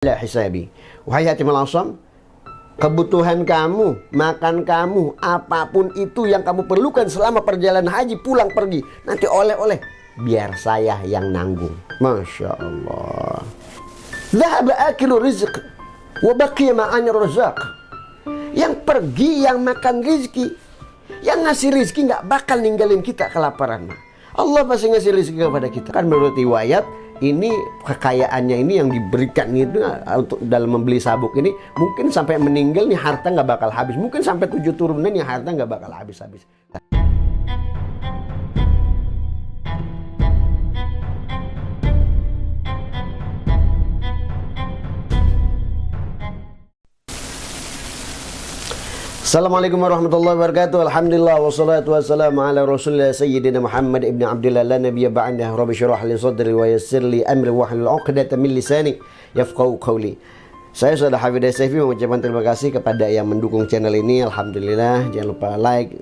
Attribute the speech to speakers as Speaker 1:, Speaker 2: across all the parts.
Speaker 1: La hisabi. Wahai Hatim Al-Asam, kebutuhan kamu, makan kamu, apapun itu yang kamu perlukan selama perjalanan haji pulang pergi, nanti oleh-oleh biar saya yang nanggung. Masya Allah. Dhahaba akilu rizq wa baqiya ma'anya razaq. Yang pergi yang makan rizki, yang ngasih rizki nggak bakal ninggalin kita kelaparan. Allah pasti ngasih rizki kepada kita. Kan menurut riwayat ini kekayaannya ini yang diberikan itu untuk dalam membeli sabuk ini mungkin sampai meninggal nih harta nggak bakal habis, mungkin sampai 7 turunan nih harta nggak bakal habis-habis. Assalamualaikum warahmatullahi wabarakatuh. Alhamdulillah wassalatu wassalamu ala rasulillah sayyidina Muhammad ibn Abdullah la nabiyya ba'dah. Rabbi syrah li sadri wa yassir li amri wahlul 'uqdatam min lisani yafqahu qawli. Saya Ustaz Hafidz Saifi mengucapkan terima kasih kepada yang mendukung channel ini. Alhamdulillah, jangan lupa like,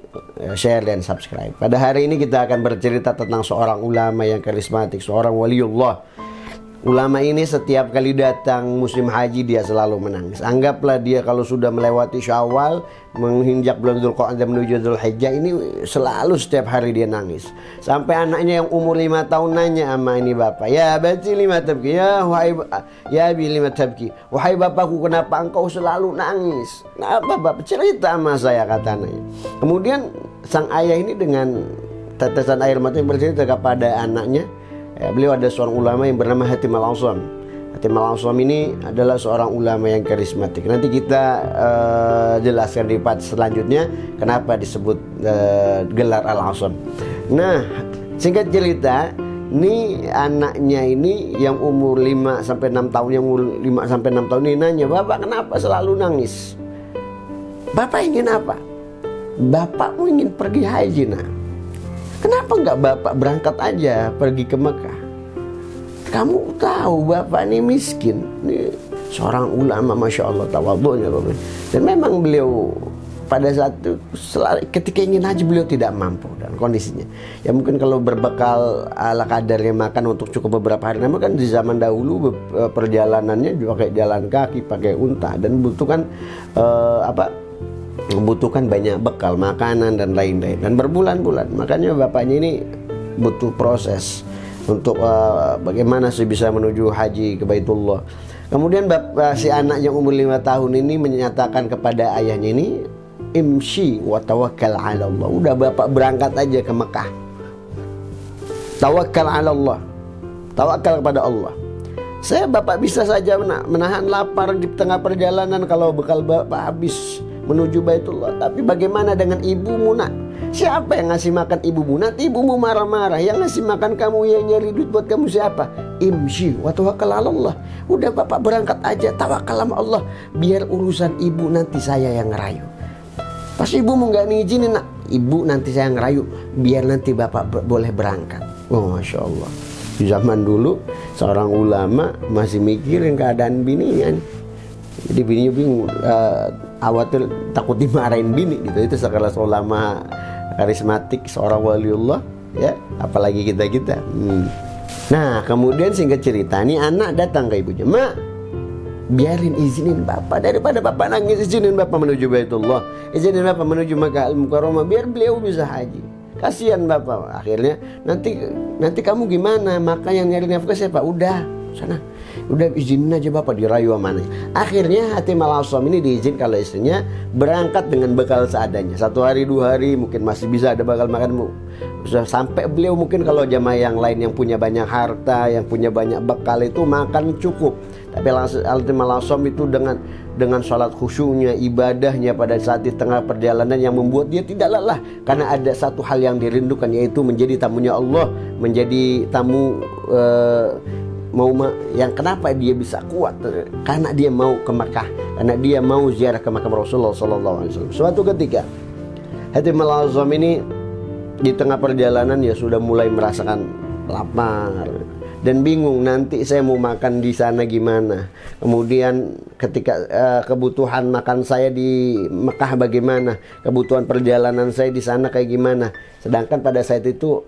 Speaker 1: share dan subscribe. Pada hari ini kita akan bercerita tentang seorang ulama yang karismatik, seorang waliullah. Ulama ini setiap kali datang musim haji dia selalu menangis. Anggaplah dia kalau sudah melewati Syawal, menginjak bulan Dzulqa'dah menuju Dzulhijjah, ini selalu setiap hari dia nangis. Sampai anaknya yang umur 5 tahun nanya sama ini bapak, "Ya bati lima tabki, ya bi lima tabki." Wahai bapakku, kenapa engkau selalu nangis? Kenapa bapak? Cerita sama saya, kata anaknya. Kemudian sang ayah ini dengan tetesan air mata bercerita kepada anaknya. Beliau ada seorang ulama yang bernama Hatim Al-Asam. Hatim Al-Asam ini adalah seorang ulama yang karismatik. Nanti kita jelaskan di part selanjutnya kenapa disebut gelar Al-Asam. Nah, singkat cerita, ini anaknya ini yang umur 5-6 tahun, yang umur 5-6 tahun ini nanya, "Bapak kenapa selalu nangis?" "Bapak ingin apa?" "Bapakmu ingin pergi haji, nak. Kenapa nggak bapak berangkat aja pergi ke Mekah? Kamu tahu bapak ini miskin." Ini seorang ulama, masya Allah, tawadhunya. Dan memang beliau pada saat itu ketika ingin haji beliau tidak mampu dan kondisinya. Ya mungkin kalau berbekal ala kadarnya makan untuk cukup beberapa hari. Namun kan di zaman dahulu perjalanannya juga pakai jalan kaki, pakai unta dan membutuhkan banyak bekal, makanan dan lain-lain, dan berbulan-bulan. Makanya bapaknya ini butuh proses untuk bagaimana sih bisa menuju haji ke Baitullah. Kemudian si anak yang umur 5 tahun ini menyatakan kepada ayahnya ini, "Imshi wa tawakkal 'ala Allah." Udah bapak berangkat aja ke Mekah. Tawakkal 'ala Allah. Tawakal kepada Allah. Saya bapak bisa saja menahan lapar di tengah perjalanan kalau bekal bapak habis menuju Baitullah. Tapi bagaimana dengan ibumu, nak? Siapa yang ngasih makan ibumu? Nanti ibumu marah-marah. Yang ngasih makan kamu, yang nyari duit buat kamu siapa? Imshi wa tawakkal 'ala Allah. Udah bapak berangkat aja, tawakal sama Allah. Biar urusan ibu nanti saya yang ngerayu. Pas ibumu nggak ngizinin, nak, ibu nanti saya ngerayu. Biar nanti bapak boleh berangkat. Oh, masya Allah. Di zaman dulu seorang ulama masih mikirin keadaan bininya nih. Jadi bininya bingung, khawatir takut dimarahin bini gitu. Itu sekelas ulama karismatik, seorang waliullah, ya, apalagi kita. Nah, kemudian singkat cerita, nih anak datang ke ibunya, "Mak, biarin izinin bapak, daripada bapak nangis, izinin bapak menuju Baitullah, izinin bapak menuju Makkah Al-Mukarramah, biar beliau bisa haji. Kasihan bapak." Akhirnya, nanti kamu gimana? Maka yang nyari nafkah siapa? Udah sana, udah izinin aja bapak, dirayu amanah. Akhirnya Hatim Al-Asam ini diizin kalau istrinya berangkat dengan bekal seadanya. 1 hari 2 hari mungkin masih bisa ada bekal makan. Sudah sampai beliau mungkin kalau jamaah yang lain yang punya banyak harta, yang punya banyak bekal itu makan cukup. Tapi Hatim Al-Asam itu dengan salat khusyuknya, ibadahnya pada saat di tengah perjalanan yang membuat dia tidak lelah. Karena ada satu hal yang dirindukan, yaitu menjadi tamunya Allah, menjadi tamu yang kenapa dia bisa kuat, karena dia mau ke Makkah, karena dia mau ziarah ke makam Rasulullah SAW. Suatu ketika Hatim Al-Asam ini di tengah perjalanan ya sudah mulai merasakan lapar dan bingung, nanti saya mau makan di sana gimana. Kemudian ketika kebutuhan makan saya di Mekah bagaimana, kebutuhan perjalanan saya di sana kayak gimana. Sedangkan pada saat itu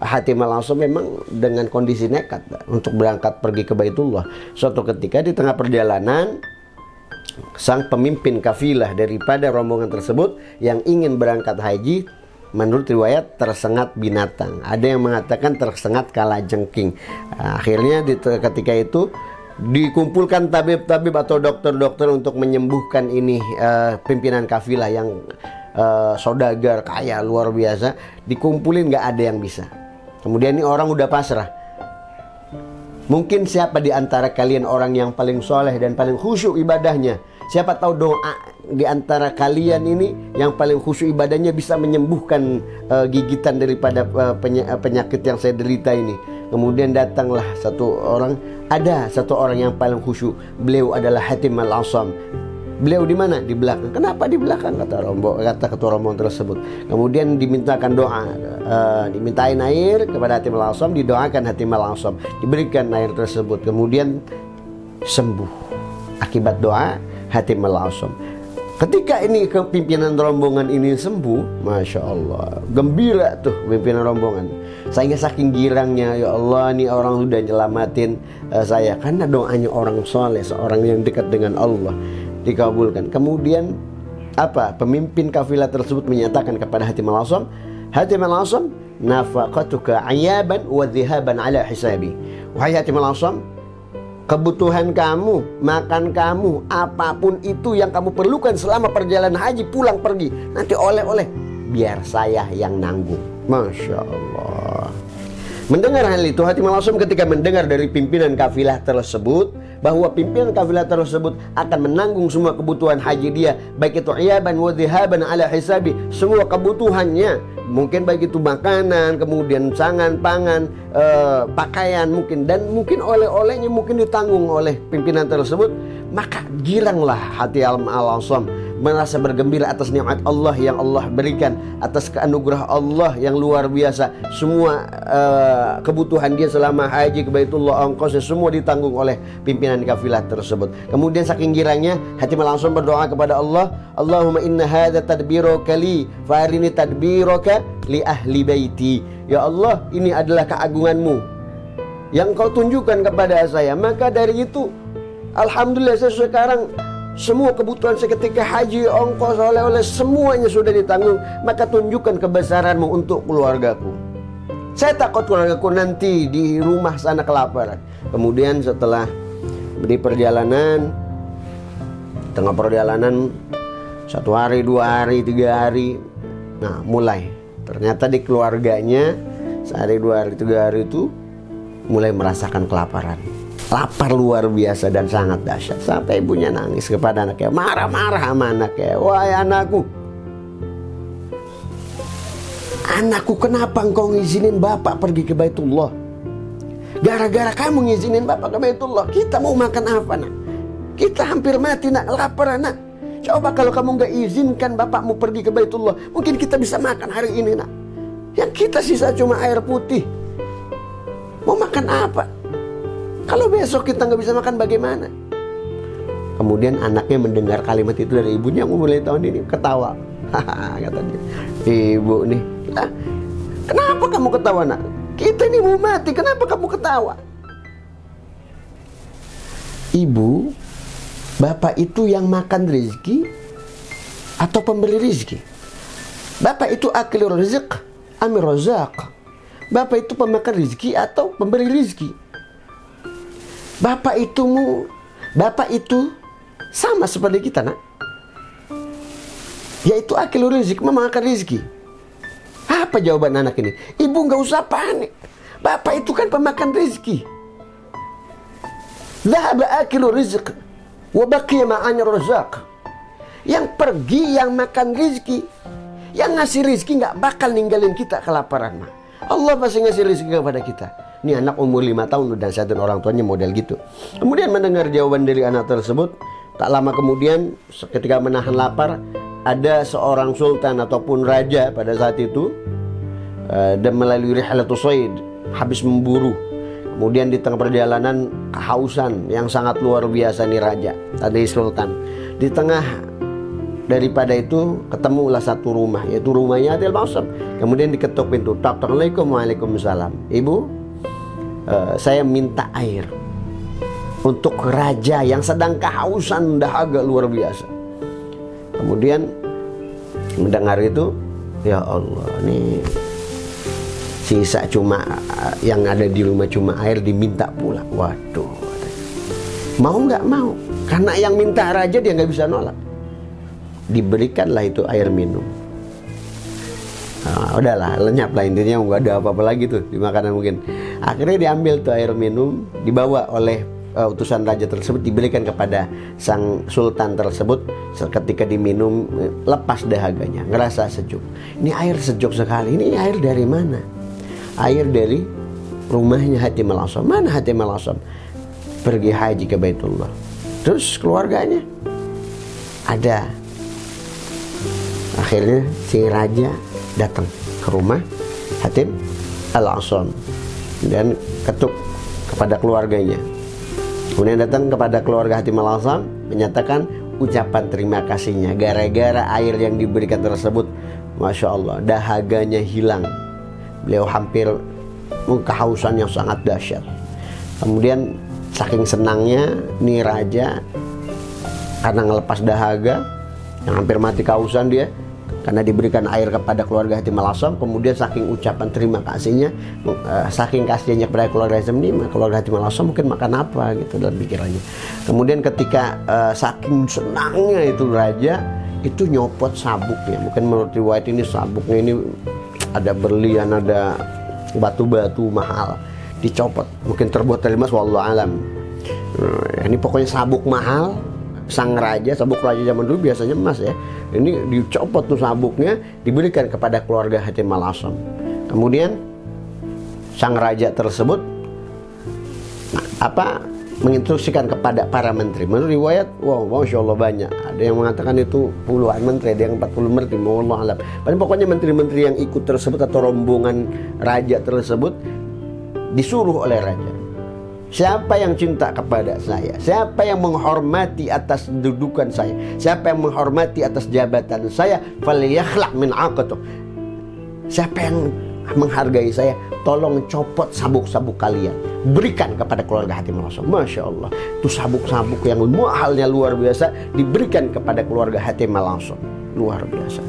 Speaker 1: Hatim al-Asam memang dengan kondisi nekat untuk berangkat pergi ke Baitullah. Suatu ketika di tengah perjalanan, sang pemimpin kafilah daripada rombongan tersebut yang ingin berangkat haji, menurut riwayat tersengat binatang. Ada yang mengatakan tersengat kalajengking. Akhirnya ketika itu dikumpulkan tabib-tabib atau dokter-dokter untuk menyembuhkan ini pimpinan kafilah yang saudagar kaya luar biasa. Dikumpulin, nggak ada yang bisa. Kemudian ini orang udah pasrah. Mungkin siapa di antara kalian orang yang paling soleh dan paling khusyuk ibadahnya? Siapa tahu doa di antara kalian ini yang paling khusyuk ibadahnya bisa menyembuhkan gigitan daripada penyakit yang saya derita ini. Kemudian datanglah ada satu orang yang paling khusyuk. Beliau adalah Hatim al-Asam. Beliau di mana? Di belakang. Kenapa di belakang? Kata ketua rombongan tersebut. Kemudian dimintakan doa, dimintain air kepada Hatim al-Asam, didoakan Hatim al-Asam, diberikan air tersebut. Kemudian sembuh akibat doa Hatim al-Asam. Ketika ini pimpinan rombongan ini sembuh, Masya Allah, gembira tuh pimpinan rombongan. Sehingga saking girangnya, ya Allah, ini orang sudah nyelamatin saya karena doanya orang soleh, seorang yang dekat dengan Allah, dikabulkan. Kemudian pemimpin kafilah tersebut menyatakan kepada Hatim al-Asam, Hatim al-Asam, nafaqatuka ayaban wa dhihaban ala hisabi. Wahai Hatim al-Asam, kebutuhan kamu, makan kamu, apapun itu yang kamu perlukan selama perjalanan haji pulang pergi, nanti oleh-oleh biar saya yang nanggung. Masya Allah. Mendengar hal itu, Hatim al-Asam ketika mendengar dari pimpinan kafilah tersebut bahwa pimpinan kafilah tersebut akan menanggung semua kebutuhan haji dia, baik itu iyaban wa dhihaban ala hisabi, semua kebutuhannya, mungkin baik itu makanan, kemudian sangan, pangan, pakaian mungkin, dan mungkin oleh-olehnya mungkin ditanggung oleh pimpinan tersebut. Maka giranglah hati al-Asam, merasa bergembira atas nikmat Allah yang Allah berikan, atas keanugerah Allah yang luar biasa. Semua kebutuhan dia selama haji ke Baitullah, ongkosnya semua ditanggung oleh pimpinan kafilah tersebut. Kemudian saking girangnya, Hatim al-Asam berdoa kepada Allah, Allahumma inna hadza tadbiruka li farini tadbiruka li ahli baiti. Ya Allah, ini adalah keagunganmu yang kau tunjukkan kepada saya, maka dari itu alhamdulillah saya sekarang semua kebutuhan saya ketika haji, ongkos, oleh-oleh semuanya sudah ditanggung. Maka tunjukkan kebesaranmu untuk keluargaku. Saya takut keluargaku nanti di rumah sana kelaparan. Kemudian setelah di perjalanan, tengah perjalanan 1 hari, 2 hari, 3 hari, nah mulai ternyata di keluarganya sehari, 2 hari, 3 hari itu mulai merasakan kelaparan. Lapar luar biasa dan sangat dahsyat. Sampai ibunya nangis kepada anaknya, marah-marah sama anaknya. Wahai anakku, kenapa engkau ngizinin bapak pergi ke Baitullah? Gara-gara kamu ngizinin bapak ke Baitullah, kita mau makan apa, nak? Kita hampir mati, nak, lapar, nak. Coba kalau kamu gak izinkan bapakmu pergi ke Baitullah, mungkin kita bisa makan hari ini, nak. Yang kita sisa cuma air putih. Mau makan apa? Kalau besok kita nggak bisa makan bagaimana? Kemudian anaknya mendengar kalimat itu dari ibunya, aku mulai tahun ini ketawa. Hahaha, kata dia, ibu nih, kenapa kamu ketawa, nak? Kita ini mau mati, kenapa kamu ketawa? Ibu, bapak itu yang makan rezeki atau pemberi rezeki? Bapak itu akil rezeki, amir rozak. Bapak itu pemakan rezeki atau pemberi rezeki? Bapak itu sama seperti kita, nak. Yaitu akil rizki, memakan rizki. Apa jawaban anak ini? Ibu nggak usah panik. Bapak itu kan pemakan rizki. Dhahaba akilu rizq wa baqiya ma'anya razaq. Yang pergi yang makan rizki, yang ngasih rizki nggak bakal ninggalin kita kelaparan, mak. Allah pasti ngasih rizki kepada kita. Ini anak umur 5 tahun dan saya dan orang tuanya model gitu. Kemudian mendengar jawaban dari anak tersebut, tak lama kemudian ketika menahan lapar, ada seorang sultan ataupun raja pada saat itu dan melalui rihlatus shayd, habis memburu. Kemudian di tengah perjalanan kehausan yang sangat luar biasa nih raja, tadi sultan. Di tengah daripada itu ketemulah satu rumah, yaitu rumahnya Hatim al-Asam. Kemudian diketuk pintu, Assalamualaikum. Waalaikumsalam. Ibu, saya minta air untuk raja yang sedang kehausan dahaga luar biasa. Kemudian mendengar itu, ya Allah, ini sisa cuma yang ada di rumah cuma air, diminta pula. Waduh, mau nggak mau, karena yang minta raja dia nggak bisa nolak. Diberikanlah itu air minum. Nah, udahlah, lenyap lah, intinya nggak ada apa-apa lagi tuh di makanan mungkin. Akhirnya diambil tuh air minum, dibawa oleh utusan raja tersebut, diberikan kepada sang sultan tersebut. Ketika diminum, lepas dahaganya, ngerasa sejuk. Ini air sejuk sekali. Ini air dari mana? Air dari rumahnya Hatim al-Asam. Mana Hatim al-Asam? Pergi haji ke Baitullah. Terus keluarganya ada. Akhirnya si raja datang ke rumah Hatim al-Asam dan ketuk kepada keluarganya. Kemudian datang kepada keluarga Hatim al-Asam, menyatakan ucapan terima kasihnya. Gara-gara air yang diberikan tersebut, Masya Allah, dahaganya hilang. Beliau hampir kehausan yang sangat dahsyat. Kemudian saking senangnya nih raja, karena ngelepas dahaga, yang hampir mati kehausan dia, karena diberikan air kepada keluarga Hatim al-Asam. Kemudian saking ucapan terima kasihnya, saking kasihnya kepada keluarga Hatim ini, keluarga Hatim al-Asam mungkin makan apa gitu dalam pikirannya. Kemudian ketika saking senangnya itu raja, itu nyopot sabuknya. Mungkin menurut riwayat ini sabuknya ini ada berlian, ada batu-batu mahal, dicopot. Mungkin terbuat dari emas, wallahu alam. Ini pokoknya sabuk mahal sang raja, sabuk raja zaman dulu biasanya emas ya. Ini dicopot tuh sabuknya, diberikan kepada keluarga Hatim al-Asam. Kemudian sang raja tersebut menginstruksikan kepada para menteri. Menurut riwayat, wow, Masya Allah banyak. Ada yang mengatakan itu puluhan menteri, ada yang 40 menteri, wallahu alam. Pokoknya menteri-menteri yang ikut tersebut atau rombongan raja tersebut disuruh oleh raja. Siapa yang cinta kepada saya, siapa yang menghormati atas kedudukan saya, siapa yang menghormati atas jabatan saya, falyakhlaq min aqatuh. Siapa yang menghargai saya, tolong copot sabuk-sabuk kalian, berikan kepada keluarga Hatim al-Asam. Masya Allah, itu sabuk-sabuk yang mahalnya luar biasa diberikan kepada keluarga Hatim al-Asam, luar biasa.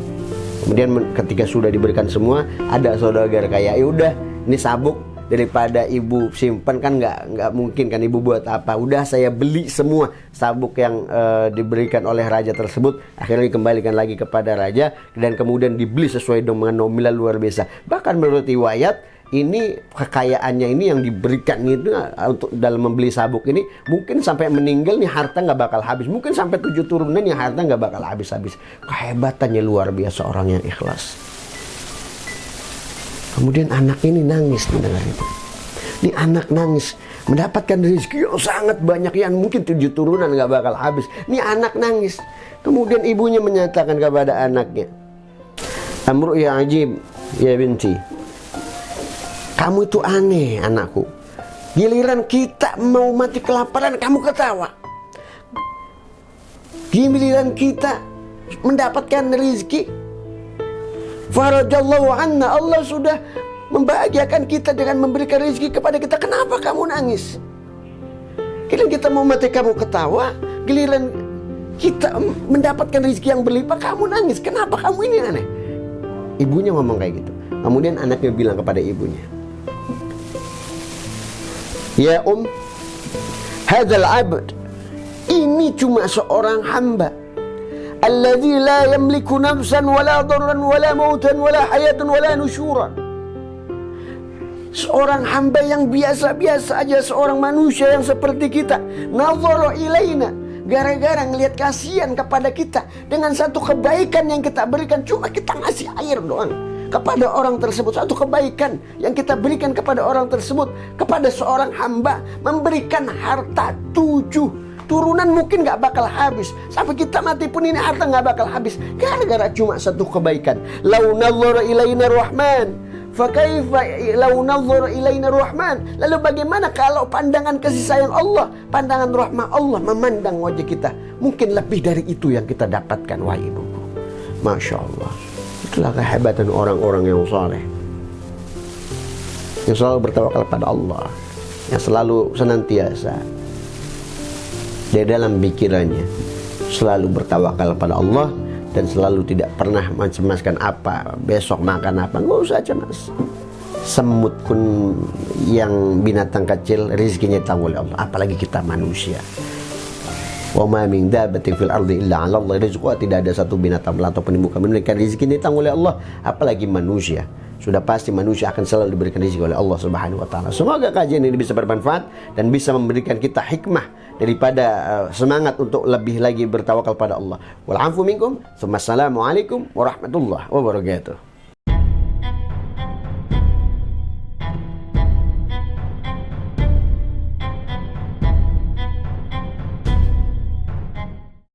Speaker 1: Kemudian ketika sudah diberikan semua, ada saudagar kayak, ya udah, ini sabuk daripada ibu simpan kan nggak mungkin kan ibu buat apa, udah saya beli semua sabuk yang diberikan oleh raja tersebut. Akhirnya dikembalikan lagi kepada raja dan kemudian dibeli sesuai dengan nominal luar biasa. Bahkan menurut riwayat ini kekayaannya ini yang diberikan itu untuk dalam membeli sabuk ini, mungkin sampai meninggal nih harta nggak bakal habis, mungkin sampai 7 turunan yang harta nggak bakal habis-habis. Kehebatannya luar biasa orang yang ikhlas. Kemudian anak ini nangis mendengar itu. Ini anak nangis, mendapatkan rezeki yang sangat banyak yang mungkin 7 turunan nggak bakal habis. Ini anak nangis. Kemudian ibunya menyatakan kepada anaknya, Amru ya ajib ya binti, kamu itu aneh anakku. Giliran kita mau mati kelaparan kamu ketawa. Giliran kita mendapatkan rezeki, farajallahu anna, Allah sudah membahagiakan kita dengan memberikan rezeki kepada kita. Kenapa kamu nangis? Giliran kita mau mati kamu ketawa, giliran kita mendapatkan rezeki yang berlimpah kamu nangis. Kenapa kamu ini aneh? Ibunya ngomong kayak gitu. Kemudian anaknya bilang kepada ibunya, ya hadzal abd, ini cuma seorang hamba, alladzi la yamliku nafsan wala darran wala mautan wala hayatan wala nusyuran. Seorang hamba yang biasa-biasa aja, seorang manusia yang seperti kita. Nadhara ilaina, gara-gara ngelihat kasihan kepada kita dengan satu kebaikan yang kita berikan, cuma kita ngasih air doang kepada orang tersebut. Satu kebaikan yang kita berikan kepada orang tersebut, kepada seorang hamba, memberikan harta 7 turunan mungkin gak bakal habis. Sampai kita mati pun ini harta gak bakal habis, gara-gara cuma satu kebaikan. Lau nadhara ilaina rahman Fakaifa law nadhara ilaina rahman. Lalu bagaimana kalau pandangan kasih sayang Allah, pandangan rahmah Allah memandang wajah kita? Mungkin lebih dari itu yang kita dapatkan, wahai ibuku. Masya Allah. Itulah kehebatan orang-orang yang saleh, yang selalu bertawakal pada Allah, yang selalu senantiasa di dalam pikirannya selalu bertawakal pada Allah, dan selalu tidak pernah mencemaskan apa besok makan apa. Nggak usah cemas. Semut pun yang binatang kecil rezekinya ditanggung oleh Allah, apalagi kita manusia. Wa ma min dabbatin fil ardi illa 'ala Allah rizquha. Tidak ada satu binatang ataupun di muka bumi yang rezekinya ditanggung oleh Allah, apalagi manusia. Sudah pasti manusia akan selalu diberikan rezeki oleh Allah Subhanahu wa taala. Semoga kajian ini bisa bermanfaat dan bisa memberikan kita hikmah daripada semangat untuk lebih lagi bertawakal pada Allah. Wal 'afu minkum. Wassalamualaikum warahmatullahi wabarakatuh.